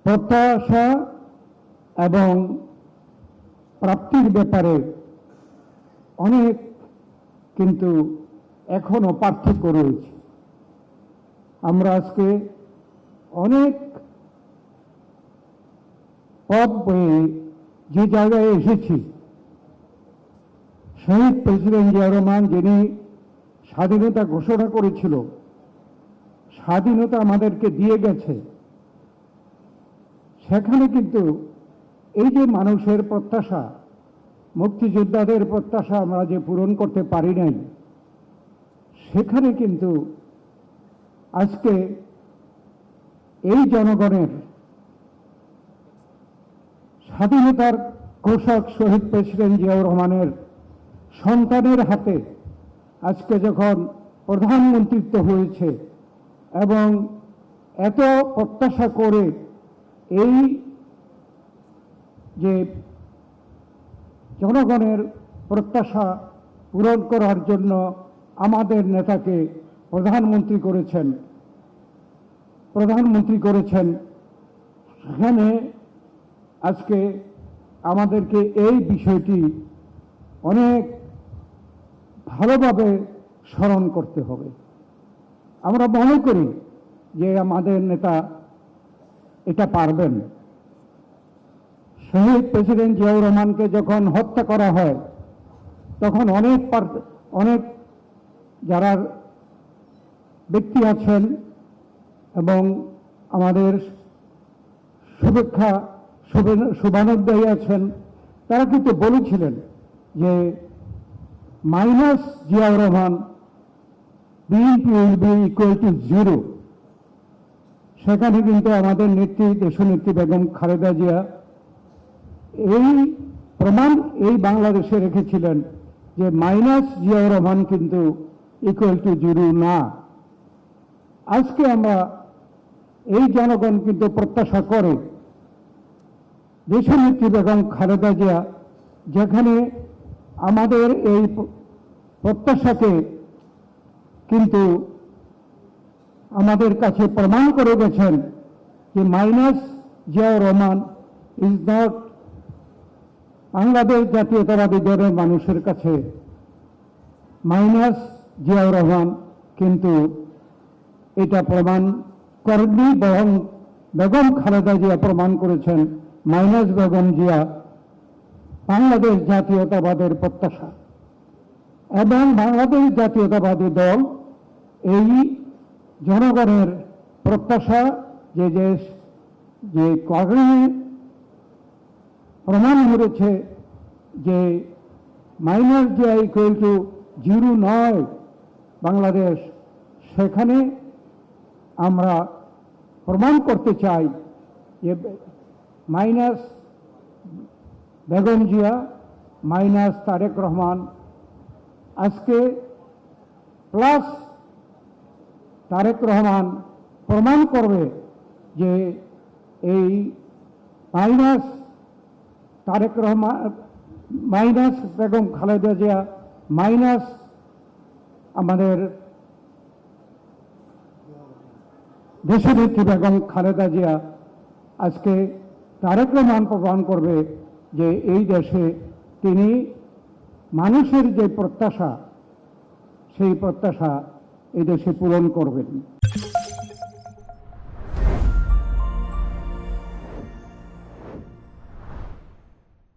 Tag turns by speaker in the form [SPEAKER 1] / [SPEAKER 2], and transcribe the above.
[SPEAKER 1] প্রত্যাশা এবং প্রাপ্তির ব্যাপারে অনেক কিন্তু এখনো পার্থক্য রয়েছে। আমরা আজকে অনেক পথ বয়ে যে জায়গায় এসেছি, শহীদ প্রেসিডেন্ট জিয়া রহমান যিনি স্বাধীনতা ঘোষণা করেছিল, স্বাধীনতা আমাদেরকে দিয়ে গেছে, সেখানে কিন্তু এই যে মানুষের প্রত্যাশা, মুক্তিযোদ্ধাদের প্রত্যাশা আমরা যে পূরণ করতে পারি নাই, সেখানে কিন্তু আজকে এই জনগণের স্বাধীনতার ঘোষক শহীদ প্রেসিডেন্ট জিয়াউর রহমানের সন্তানের হাতে আজকে যখন প্রধানমন্ত্রিত্ব হয়েছে এবং এত প্রত্যাশা করে এই যে জনগণের প্রত্যাশা পূরণ করার জন্য আমাদের নেতাকে প্রধানমন্ত্রী করেছেন, সেখানে আজকে আমাদেরকে এই বিষয়টি অনেক ভালোভাবে স্মরণ করতে হবে। আমরা মনে করি যে আমাদের নেতা এটা পারবেন। শহীদ প্রেসিডেন্ট জিয়াউর রহমানকে যখন হত্যা করা হয়, তখন অনেক যারা ব্যক্তি আছেন এবং আমাদের শুভানুধ্যায়ী আছেন, তারা কিন্তু বলেছিলেন যে minus Ziaur Rahman BNP will be equal to 0। সেখানে কিন্তু আমাদের নেত্রী, দেশনেত্রী বেগম খালেদা জিয়া এই প্রমাণ এই বাংলাদেশে রেখেছিলেন যে মাইনাস জিয়াউর রহমান কিন্তু ইকুয়াল টু 0 না। আজকে আমরা এই জনগণ কিন্তু প্রত্যাশা করে দেশনেত্রী বেগম খালেদা জিয়া যেখানে আমাদের এই প্রত্যাশাকে কিন্তু আমাদের কাছে প্রমাণ করে গেছেন যে minus Ziaur Rahman is not, Bangladesh জাতীয়তাবাদী দলের মানুষের কাছে মাইনাস জিয়াউর রহমান কিন্তু এটা প্রমাণ করেননি, বরং বেগম খালেদা জিয়া প্রমাণ করেছেন মাইনাস বেগম জিয়া বাংলাদেশ জাতীয়তাবাদের প্রত্যাশা। এবং বাংলাদেশ জাতীয়তাবাদী দল এই জনগণের প্রত্যাশা যে কারণে প্রমাণ করেছে যে মাইনাস জিয়া ইকুয়াল টু 0 নয় বাংলাদেশ, সেখানে আমরা প্রমাণ করতে চাই যে মাইনাস বেগম জিয়া, মাইনাস তারেক রহমান, আজকে প্লাস তারেক রহমান প্রমাণ করবে যে এই minus Tarique Rahman, minus Begum Khaleda Zia, minus আমাদের দেশনেত্রী বেগম খালেদা জিয়া, আজকে তারেক রহমান প্রমাণ করবে যে এই দেশে তিনি মানুষের যে প্রত্যাশা, সেই প্রত্যাশা এই দেশে পূরণ করবেন।